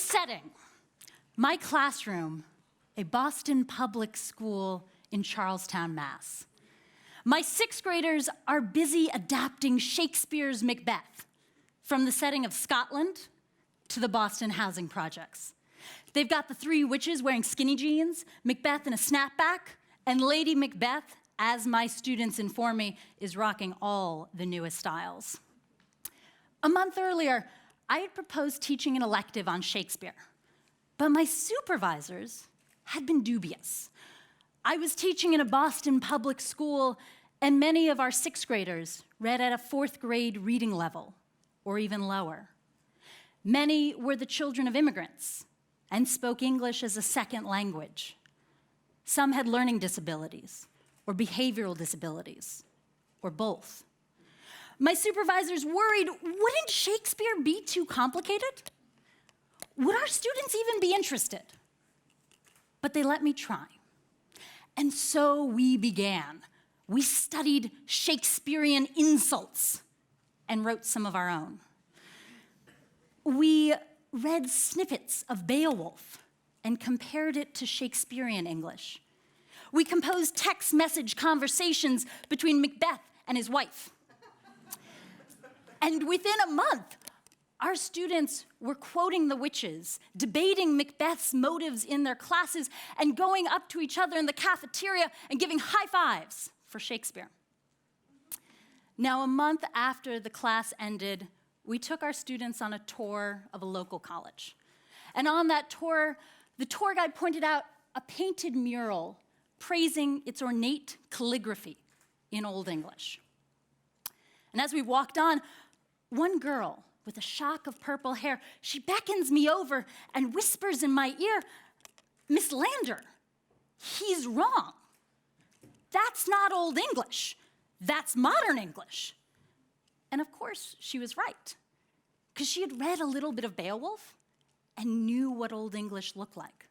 setting, my classroom, a Boston public school in Charlestown, Mass. My sixth graders are busy adapting Shakespeare's Macbeth from the setting of Scotland to the Boston housing projects. They've got the three witches wearing skinny jeans, Macbeth in a snapback, and Lady Macbeth, as my students inform me, is rocking all the newest styles. A month earlier, I had proposed teaching an elective on Shakespeare, but my supervisors had been dubious. I was teaching in a Boston public school, and many of our sixth graders read at a fourth grade reading level, or even lower. Many were the children of immigrants and spoke English as a second language. Some had learning disabilities, or behavioral disabilities, or both. My supervisors worried, wouldn't Shakespeare be too complicated? Would our students even be interested? But they let me try. And so we began. We studied Shakespearean insults and wrote some of our own. We read snippets of Beowulf and compared it to Shakespearean English. We composed text message conversations between Macbeth and his wife. And within a month, our students were quoting the witches, debating Macbeth's motives in their classes, and going up to each other in the cafeteria and giving high fives for Shakespeare. Now, a month after the class ended, we took our students on a tour of a local college. And on that tour, the tour guide pointed out a painted mural praising its ornate calligraphy in Old English. And as we walked on, one girl with a shock of purple hair, she beckons me over and whispers in my ear, "Miss Lander, he's wrong. That's not Old English. That's modern English." And of course, she was right, because she had read a little bit of Beowulf and knew what Old English looked like.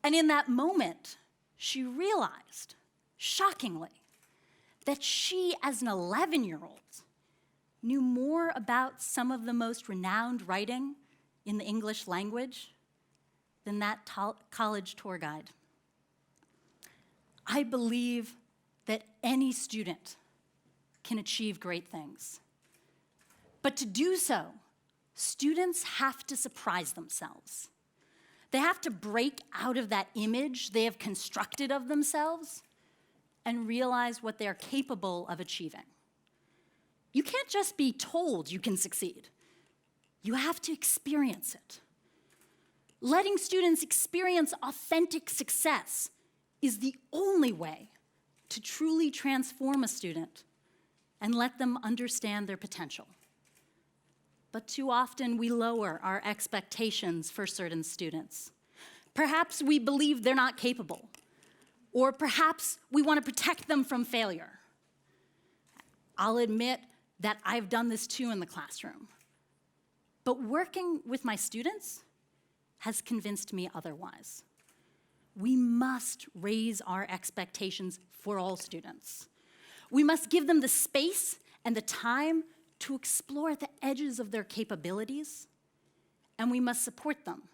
And in that moment, she realized, shockingly, that she, as an 11-year-old, knew more about some of the most renowned writing in the English language than that college tour guide. I believe that any student can achieve great things. But to do so, students have to surprise themselves. They have to break out of that image they have constructed of themselves and realize what they're capable of achieving. You can't just be told you can succeed. You have to experience it. Letting students experience authentic success is the only way to truly transform a student and let them understand their potential. But too often we lower our expectations for certain students. Perhaps we believe they're not capable, or perhaps we want to protect them from failure. I'll admit that I've done this too in the classroom. But working with my students has convinced me otherwise. We must raise our expectations for all students. We must give them the space and the time to explore the edges of their capabilities, and we must support them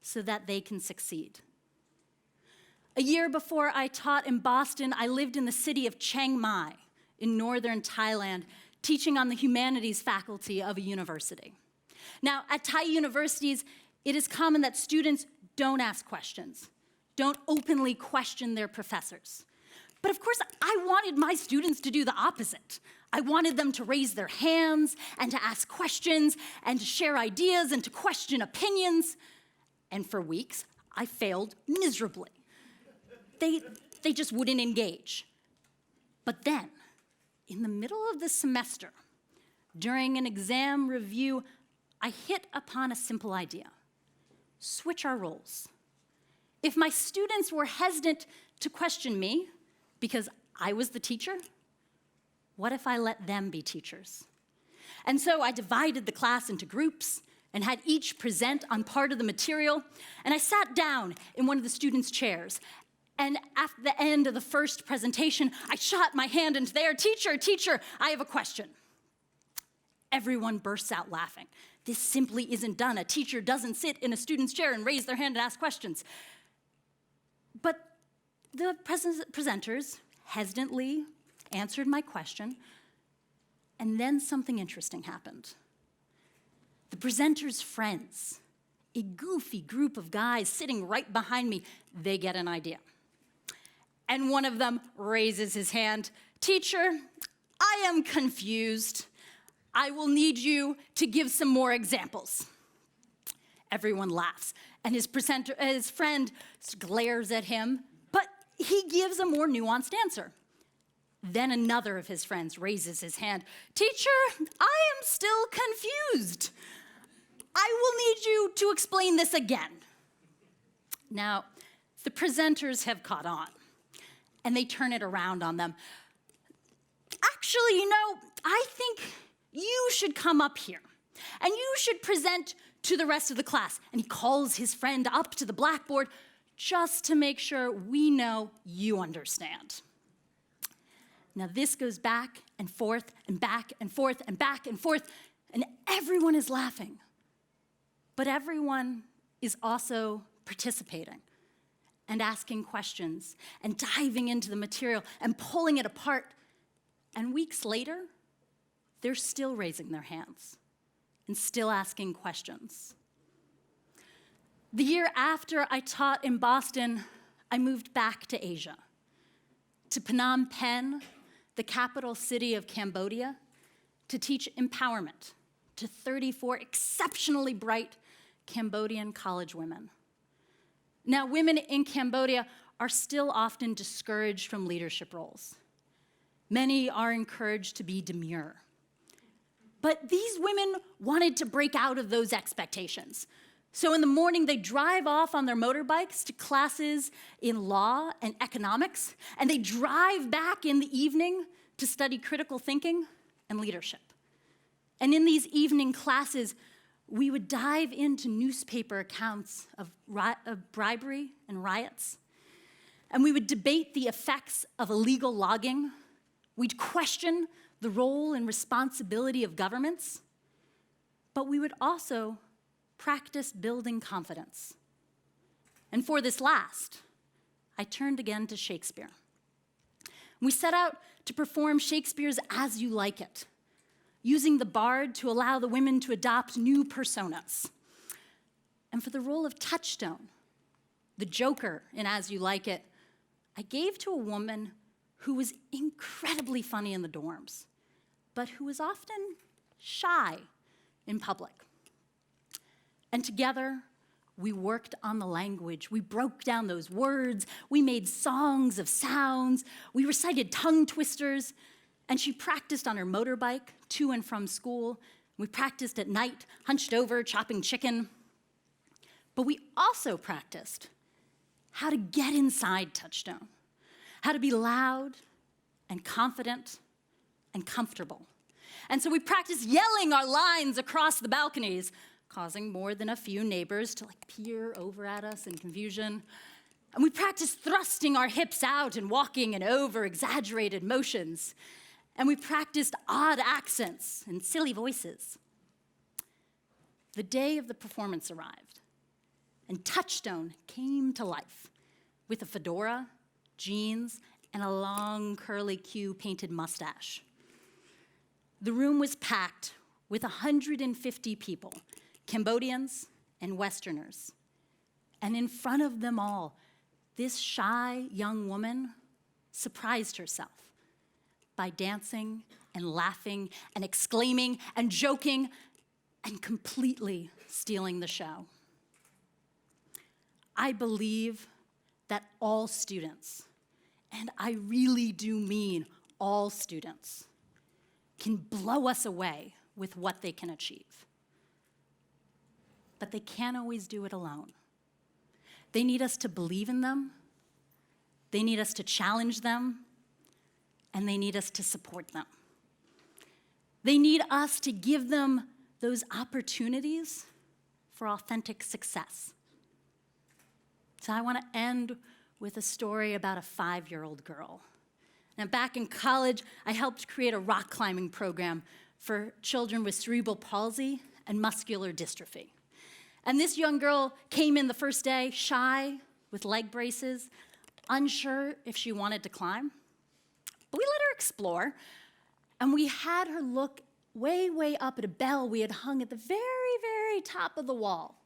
so that they can succeed. A year before I taught in Boston, I lived in the city of Chiang Mai in northern Thailand, teaching on the humanities faculty of a university. Now, at Thai universities, it is common that students don't ask questions, don't openly question their professors. But of course, I wanted my students to do the opposite. I wanted them to raise their hands and to ask questions and to share ideas and to question opinions. And for weeks, I failed miserably. They just wouldn't engage. But then, in the middle of the semester, during an exam review, I hit upon a simple idea. Switch our roles. If my students were hesitant to question me because I was the teacher, what if I let them be teachers? And so I divided the class into groups and had each present on part of the material, and I sat down in one of the students' chairs. And at the end of the first presentation, I shot my hand into the air. Teacher, I have a question. Everyone bursts out laughing. This simply isn't done. A teacher doesn't sit in a student's chair and raise their hand and ask questions. But the presenters hesitantly answered my question, and then something interesting happened. The presenters' friends, a goofy group of guys sitting right behind me, they get an idea. And one of them raises his hand. "Teacher, I am confused. I will need you to give some more examples." Everyone laughs, and his friend glares at him, but he gives a more nuanced answer. Then another of his friends raises his hand. "Teacher, I am still confused. I will need you to explain this again." Now, the presenters have caught on, and they turn it around on them. "Actually, I think you should come up here, and you should present to the rest of the class." And he calls his friend up to the blackboard just to make sure we know you understand. Now this goes back and forth and back and forth and back and forth, and everyone is laughing. But everyone is also participating and asking questions and diving into the material and pulling it apart. And weeks later, they're still raising their hands and still asking questions. The year after I taught in Boston, I moved back to Asia, to Phnom Penh, the capital city of Cambodia, to teach empowerment to 34 exceptionally bright Cambodian college women. Now, women in Cambodia are still often discouraged from leadership roles. Many are encouraged to be demure. But these women wanted to break out of those expectations. So in the morning, they drive off on their motorbikes to classes in law and economics, and they drive back in the evening to study critical thinking and leadership. And in these evening classes, we would dive into newspaper accounts of bribery and riots, and we would debate the effects of illegal logging. We'd question the role and responsibility of governments, but we would also practice building confidence. And for this last, I turned again to Shakespeare. We set out to perform Shakespeare's As You Like It, using the bard to allow the women to adopt new personas. And for the role of Touchstone, the Joker in As You Like It, I gave to a woman who was incredibly funny in the dorms, but who was often shy in public. And together, we worked on the language. We broke down those words. We made songs of sounds. We recited tongue twisters. And she practiced on her motorbike to and from school. We practiced at night, hunched over, chopping chicken. But we also practiced how to get inside Touchstone, how to be loud and confident and comfortable. And so we practiced yelling our lines across the balconies, causing more than a few neighbors to peer over at us in confusion. And we practiced thrusting our hips out and walking in over-exaggerated motions. And we practiced odd accents and silly voices. The day of the performance arrived, and Touchstone came to life with a fedora, jeans, and a long curly Q painted mustache. The room was packed with 150 people, Cambodians and Westerners. And in front of them all, this shy young woman surprised herself by dancing and laughing and exclaiming and joking and completely stealing the show. I believe that all students, and I really do mean all students, can blow us away with what they can achieve. But they can't always do it alone. They need us to believe in them, they need us to challenge them, and they need us to support them. They need us to give them those opportunities for authentic success. So I want to end with a story about a 5-year-old girl. Now, back in college, I helped create a rock climbing program for children with cerebral palsy and muscular dystrophy. And this young girl came in the first day shy, with leg braces, unsure if she wanted to climb. But we let her explore, and we had her look way, way up at a bell we had hung at the very, very top of the wall.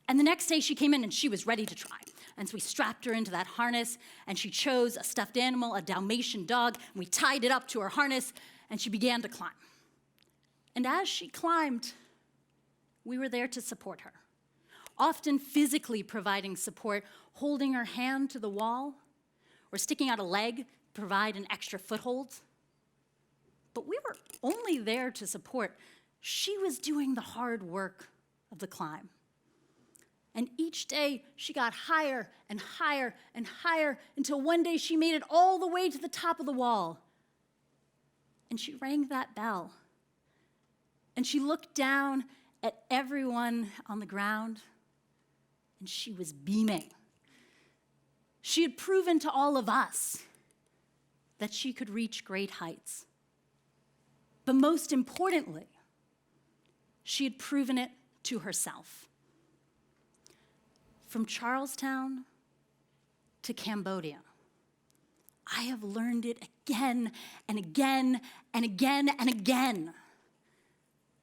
And the next day she came in and she was ready to try. And so we strapped her into that harness, and she chose a stuffed animal, a Dalmatian dog, and we tied it up to her harness, and she began to climb. And as she climbed, we were there to support her, often physically providing support, holding her hand to the wall, or sticking out a leg to provide an extra foothold. But we were only there to support. She was doing the hard work of the climb. And each day, she got higher and higher and higher until one day she made it all the way to the top of the wall. And she rang that bell. And she looked down at everyone on the ground, and she was beaming. She had proven to all of us that she could reach great heights. But most importantly, she had proven it to herself. From Charlestown to Cambodia, I have learned it again and again and again and again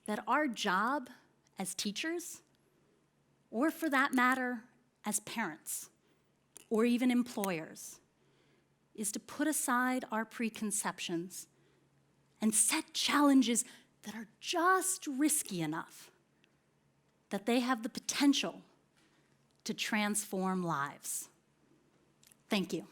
that our job as teachers, or for that matter, as parents, or even employers, is to put aside our preconceptions and set challenges that are just risky enough that they have the potential to transform lives. Thank you.